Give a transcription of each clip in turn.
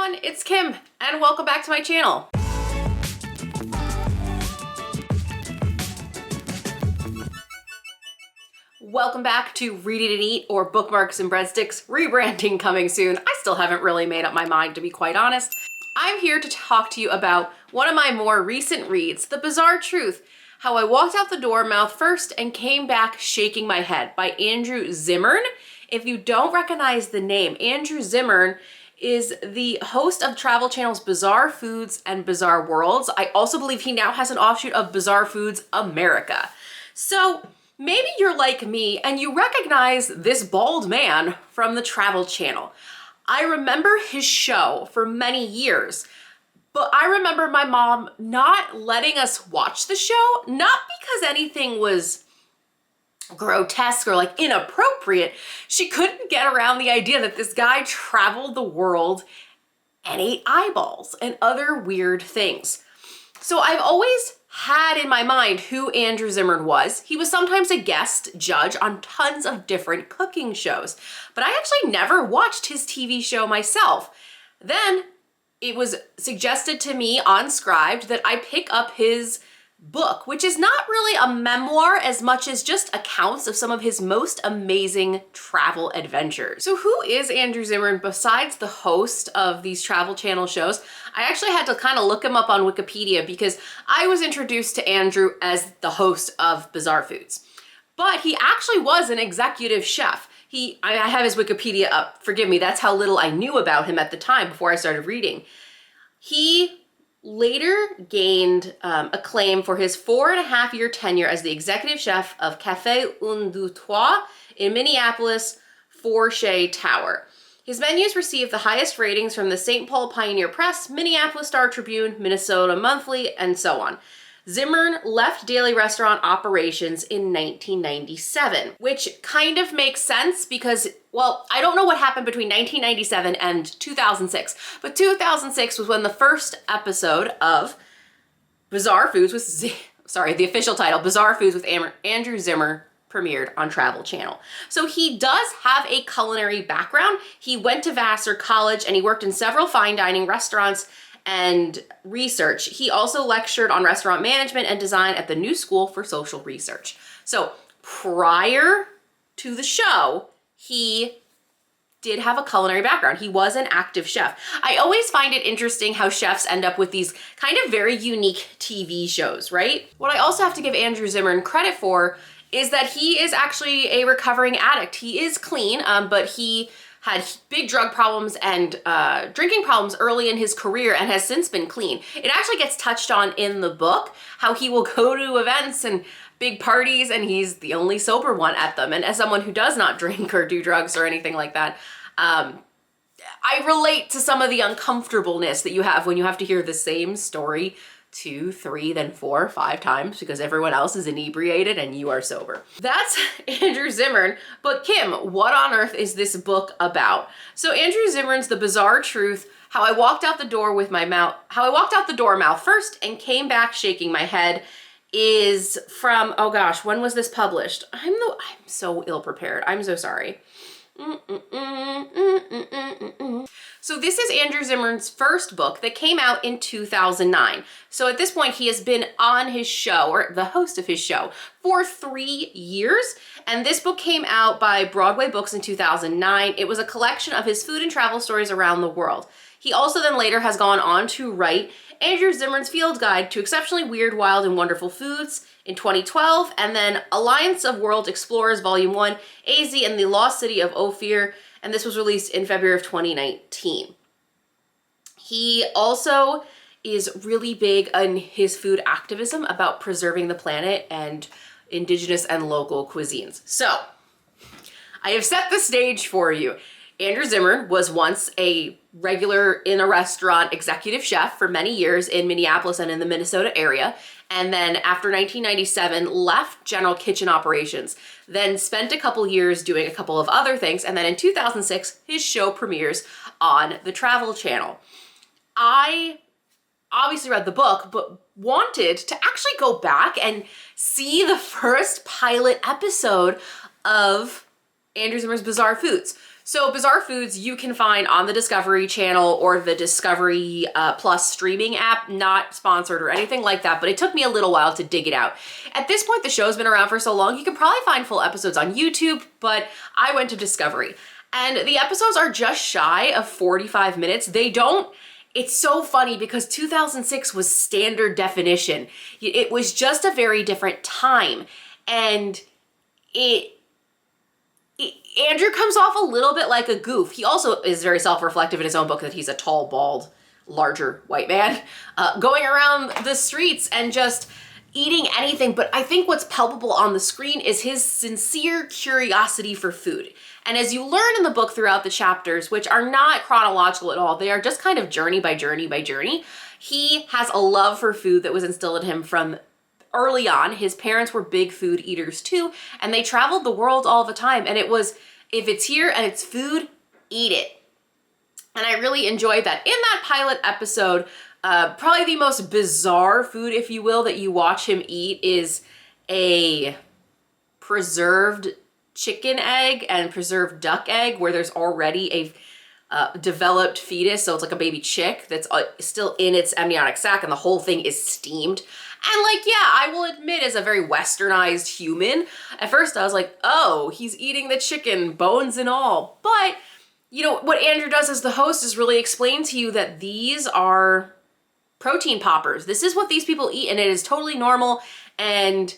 everyone, it's Kim and welcome back to my channel. Welcome back to Read It and Eat, or Bookmarks and Breadsticks, rebranding coming soon. I still haven't really made up my mind, to be quite honest. I'm here to talk to you about one of my more recent reads, The Bizarre Truth, How I Walked Out the Door Mouth First and Came Back Shaking My Head by Andrew Zimmern. If you don't recognize the name, Andrew Zimmern is the host of Travel Channel's Bizarre Foods and Bizarre Worlds. I also believe he now has an offshoot of Bizarre Foods America. So maybe you're like me and you recognize this bald man from the Travel Channel. I remember his show for many years, but I remember my mom not letting us watch the show, not because anything was grotesque or like inappropriate. She couldn't get around the idea that this guy traveled the world and ate eyeballs and other weird things. So I've always had in my mind who Andrew Zimmern was. He was sometimes a guest judge on tons of different cooking shows, but I actually never watched his TV show myself. Then it was suggested to me on Scribd that I pick up his book, which is not really a memoir as much as just accounts of some of his most amazing travel adventures. So who is Andrew Zimmern besides the host of these Travel Channel shows? I actually had to kind of look him up on Wikipedia because I was introduced to Andrew as the host of Bizarre Foods. But he actually was an executive chef. I have his Wikipedia up, forgive me, that's how little I knew about him at the time before I started reading. He later gained acclaim for his 4.5-year tenure as the executive chef of Café Un Deux Trois in Minneapolis' Fourche Tower. His menus received the highest ratings from the St. Paul Pioneer Press, Minneapolis Star Tribune, Minnesota Monthly, and so on. Zimmern left daily restaurant operations in 1997, which kind of makes sense because, well, I don't know what happened between 1997 and 2006, but 2006 was when the first episode of Bizarre Foods the official title, Bizarre Foods with Andrew Zimmern, premiered on Travel Channel. So he does have a culinary background. He went to Vassar College and he worked in several fine dining restaurants and research. He also lectured on restaurant management and design at the New School for Social Research. So prior to the show, he did have a culinary background. He was an active chef. I always find it interesting how chefs end up with these kind of very unique TV shows, right? What I also have to give Andrew Zimmern credit for is that he is actually a recovering addict. He is clean, but he had big drug problems and drinking problems early in his career and has since been clean. It actually gets touched on in the book, how he will go to events and big parties and he's the only sober one at them. And as someone who does not drink or do drugs or anything like that, I relate to some of the uncomfortableness that you have when you have to hear the same story 2, 3, then 4, 5 times because everyone else is inebriated and you are sober. That's Andrew Zimmern. But Kim, what on earth is this book about? So Andrew Zimmern's The Bizarre Truth, How I Walked Out the Door Mouth First and Came Back Shaking My Head is from, oh gosh, when was this published? I'm so ill prepared. I'm so sorry. So this is Andrew Zimmern's first book that came out in 2009. So at this point, he has been on his show, or the host of his show, for 3 years. And this book came out by Broadway Books in 2009. It was a collection of his food and travel stories around the world. He also then later has gone on to write Andrew Zimmern's Field Guide to Exceptionally Weird, Wild, and Wonderful Foods in 2012, and then Alliance of World Explorers Volume 1, AZ and the Lost City of Ophir, and this was released in February of 2019. He also is really big on his food activism about preserving the planet and indigenous and local cuisines. So, I have set the stage for you. Andrew Zimmern was once a regular in a restaurant executive chef for many years in Minneapolis and in the Minnesota area. And then after 1997, left general kitchen operations, then spent a couple years doing a couple of other things. And then in 2006, his show premieres on the Travel Channel. I obviously read the book, but wanted to actually go back and see the first pilot episode of Andrew Zimmern's Bizarre Foods. So Bizarre Foods you can find on the Discovery Channel or the Discovery Plus streaming app, not sponsored or anything like that, but it took me a little while to dig it out. At this point, the show's been around for so long, you can probably find full episodes on YouTube, but I went to Discovery. And the episodes are just shy of 45 minutes. It's so funny because 2006 was standard definition. It was just a very different time. And Andrew comes off a little bit like a goof. He also is very self-reflective in his own book that he's a tall, bald, larger white man going around the streets and just eating anything. But I think what's palpable on the screen is his sincere curiosity for food. And as you learn in the book throughout the chapters, which are not chronological at all, they are just kind of journey by journey by journey, he has a love for food that was instilled in him from early on. His parents were big food eaters too, and they traveled the world all the time. And it was, if it's here and it's food, eat it. And I really enjoyed that. In that pilot episode, probably the most bizarre food, if you will, that you watch him eat is a preserved chicken egg and preserved duck egg where there's already a developed fetus, so it's like a baby chick that's still in its amniotic sac, and the whole thing is steamed. And like, yeah, I will admit, as a very westernized human, at first I was like, oh, he's eating the chicken, bones and all. But, you know, what Andrew does as the host is really explain to you that these are protein poppers. This is what these people eat, and it is totally normal, and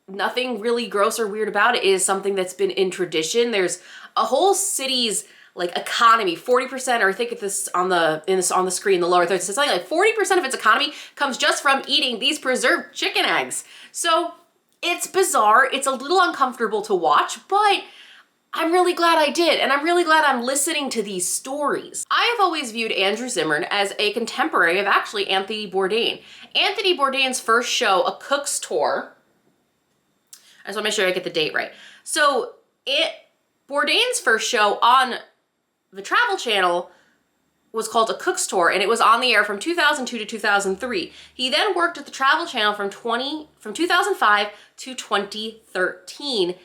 nothing really gross or weird about it. It is something that's been in tradition. There's a whole city's like economy, 40%, or I think it's on the screen, the lower third, it's something like 40% of its economy comes just from eating these preserved chicken eggs. So it's bizarre. It's a little uncomfortable to watch, but I'm really glad I did. And I'm really glad I'm listening to these stories. I have always viewed Andrew Zimmern as a contemporary of actually Anthony Bourdain. Anthony Bourdain's first show, A Cook's Tour, I just want to make sure I get the date right. So Bourdain's first show on the Travel Channel was called A Cook's Tour, and it was on the air from 2002 to 2003. He then worked at the Travel Channel from 2005 to 2013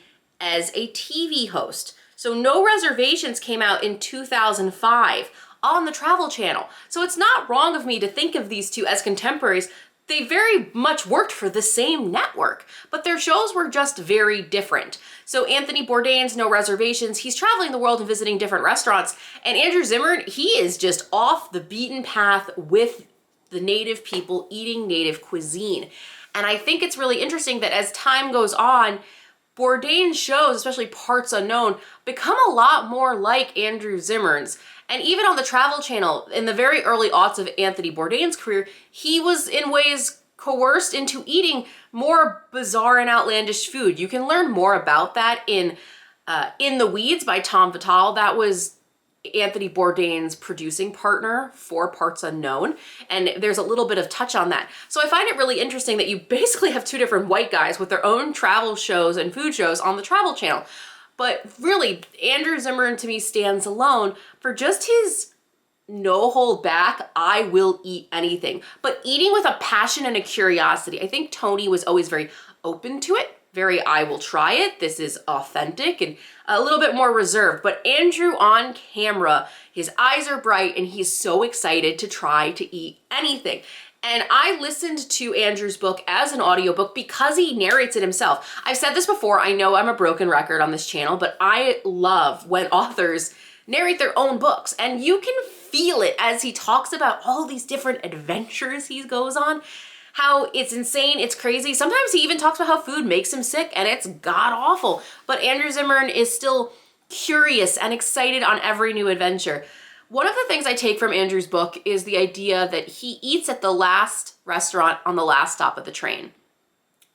as a TV host. So No Reservations came out in 2005 on the Travel Channel. So it's not wrong of me to think of these two as contemporaries. They very much worked for the same network, but their shows were just very different. So Anthony Bourdain's No Reservations, he's traveling the world and visiting different restaurants. And Andrew Zimmern, he is just off the beaten path with the native people eating native cuisine. And I think it's really interesting that as time goes on, Bourdain's shows, especially Parts Unknown, become a lot more like Andrew Zimmern's. And even on the Travel Channel, in the very early aughts of Anthony Bourdain's career, he was in ways coerced into eating more bizarre and outlandish food. You can learn more about that in the Weeds by Tom Vitale. That was Anthony Bourdain's producing partner for Parts Unknown, and there's a little bit of touch on that. So I find it really interesting that you basically have two different white guys with their own travel shows and food shows on the Travel Channel. But really, Andrew Zimmern to me stands alone for just his no hold back, I will eat anything, but eating with a passion and a curiosity. I think Tony was always very open to it, very I will try it, this is authentic, and a little bit more reserved. But Andrew on camera, his eyes are bright and he's so excited to try to eat anything. And I listened to Andrew's book as an audiobook because he narrates it himself. I've said this before, I know I'm a broken record on this channel, but I love when authors narrate their own books, and you can feel it as he talks about all these different adventures he goes on, how it's insane, it's crazy. Sometimes he even talks about how food makes him sick, and it's god-awful. But Andrew Zimmern is still curious and excited on every new adventure. One of the things I take from Andrew's book is the idea that he eats at the last restaurant on the last stop of the train,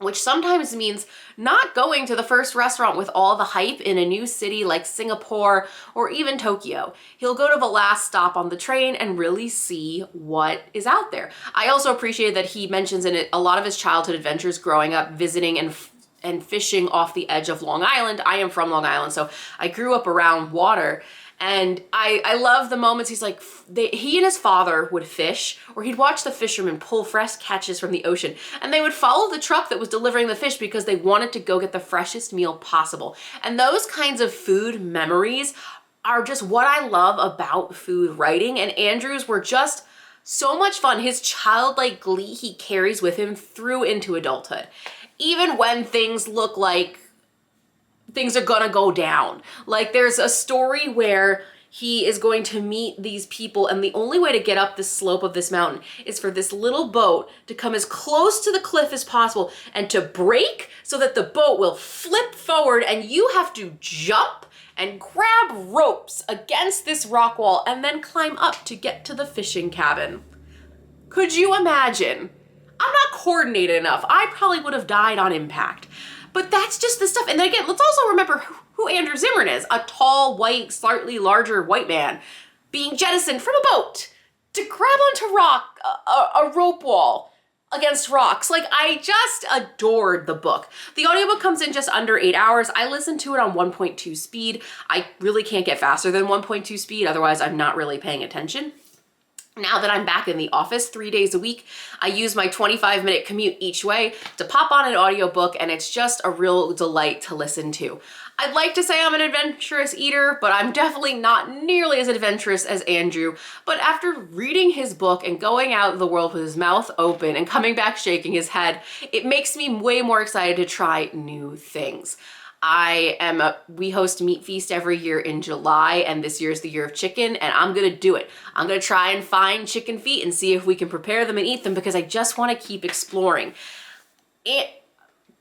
which sometimes means not going to the first restaurant with all the hype in a new city like Singapore or even Tokyo. He'll go to the last stop on the train and really see what is out there. I also appreciate that he mentions in it a lot of his childhood adventures growing up, visiting and fishing off the edge of Long Island. I am from Long Island, so I grew up around water. And I love the moments he's like, he and his father would fish, or he'd watch the fishermen pull fresh catches from the ocean, and they would follow the truck that was delivering the fish because they wanted to go get the freshest meal possible. And those kinds of food memories are just what I love about food writing, and Andrew's were just so much fun. His childlike glee he carries with him through into adulthood. Even when things look like things are gonna go down. Like there's a story where he is going to meet these people, and the only way to get up the slope of this mountain is for this little boat to come as close to the cliff as possible and to break so that the boat will flip forward, and you have to jump and grab ropes against this rock wall and then climb up to get to the fishing cabin. Could you imagine? I'm not coordinated enough. I probably would have died on impact. But that's just the stuff. And then again, let's also remember who Andrew Zimmern is. A tall, white, slightly larger white man being jettisoned from a boat to grab onto a rope wall against rocks. Like, I just adored the book. The audiobook comes in just under 8 hours. I listened to it on 1.2 speed. I really can't get faster than 1.2 speed, otherwise I'm not really paying attention. Now that I'm back in the office 3 days a week, I use my 25-minute commute each way to pop on an audiobook, and it's just a real delight to listen to. I'd like to say I'm an adventurous eater, but I'm definitely not nearly as adventurous as Andrew. But after reading his book and going out in the world with his mouth open and coming back shaking his head, it makes me way more excited to try new things. We host Meat Feast every year in July, and this year is the year of chicken, and I'm gonna do it. I'm gonna try and find chicken feet and see if we can prepare them and eat them, because I just wanna keep exploring.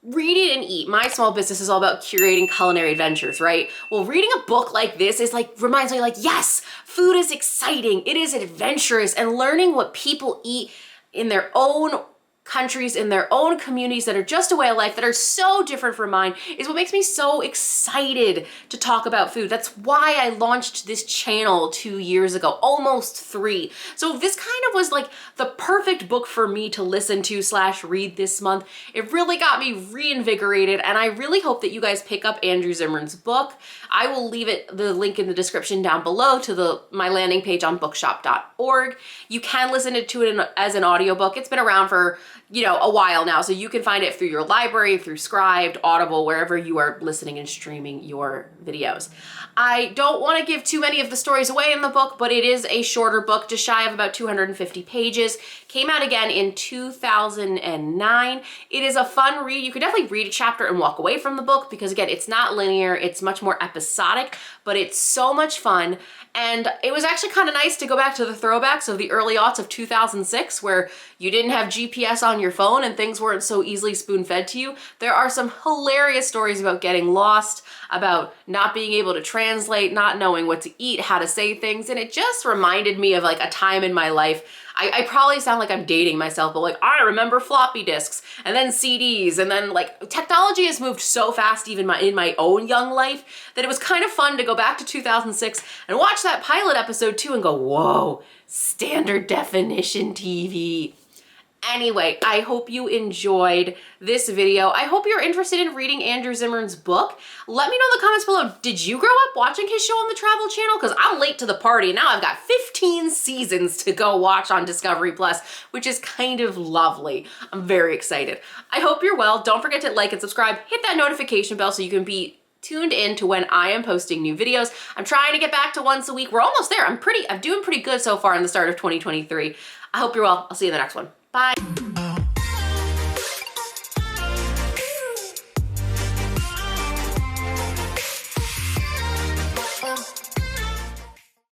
Read it and eat. My small business is all about curating culinary adventures, right? Well, reading a book like this is reminds me yes, food is exciting, it is adventurous, and learning what people eat in their own countries, in their own communities that are just a way of life that are so different from mine is what makes me so excited to talk about food. That's why I launched this channel 2 years ago, almost 3. So this kind of was the perfect book for me to listen to / read this month. It really got me reinvigorated, and I really hope that you guys pick up Andrew Zimmern's book. I will leave the link in the description down below to my landing page on bookshop.org. You can listen to it as an audiobook. It's been around for a while now, so you can find it through your library, through Scribd, Audible, wherever you are listening and streaming your videos. I don't want to give too many of the stories away in the book, but it is a shorter book, just shy of about 250 pages. Came out again in 2009. It is a fun read. You could definitely read a chapter and walk away from the book because, again, it's not linear. It's much more episodic, but it's so much fun. And it was actually kind of nice to go back to the throwbacks of the early aughts of 2006, where you didn't have GPS on your phone and things weren't so easily spoon-fed to you. There are some hilarious stories about getting lost, about not being able to translate, not knowing what to eat, how to say things, and it just reminded me of a time in my life. I probably sound like I'm dating myself, but I remember floppy disks and then CDs, and then technology has moved so fast even in my own young life that it was kind of fun to go back to 2006 and watch that pilot episode too and go, whoa, standard definition TV. Anyway, I hope you enjoyed this video. I hope you're interested in reading Andrew Zimmern's book. Let me know in the comments below, did you grow up watching his show on the Travel Channel? Because I'm late to the party, and now I've got 15 seasons to go watch on Discovery Plus, which is kind of lovely. I'm very excited. I hope you're well. Don't forget to like and subscribe. Hit that notification bell so you can be tuned in to when I am posting new videos. I'm trying to get back to once a week. We're almost there. I'm doing pretty good so far in the start of 2023. I hope you're well. I'll see you in the next one. Bye.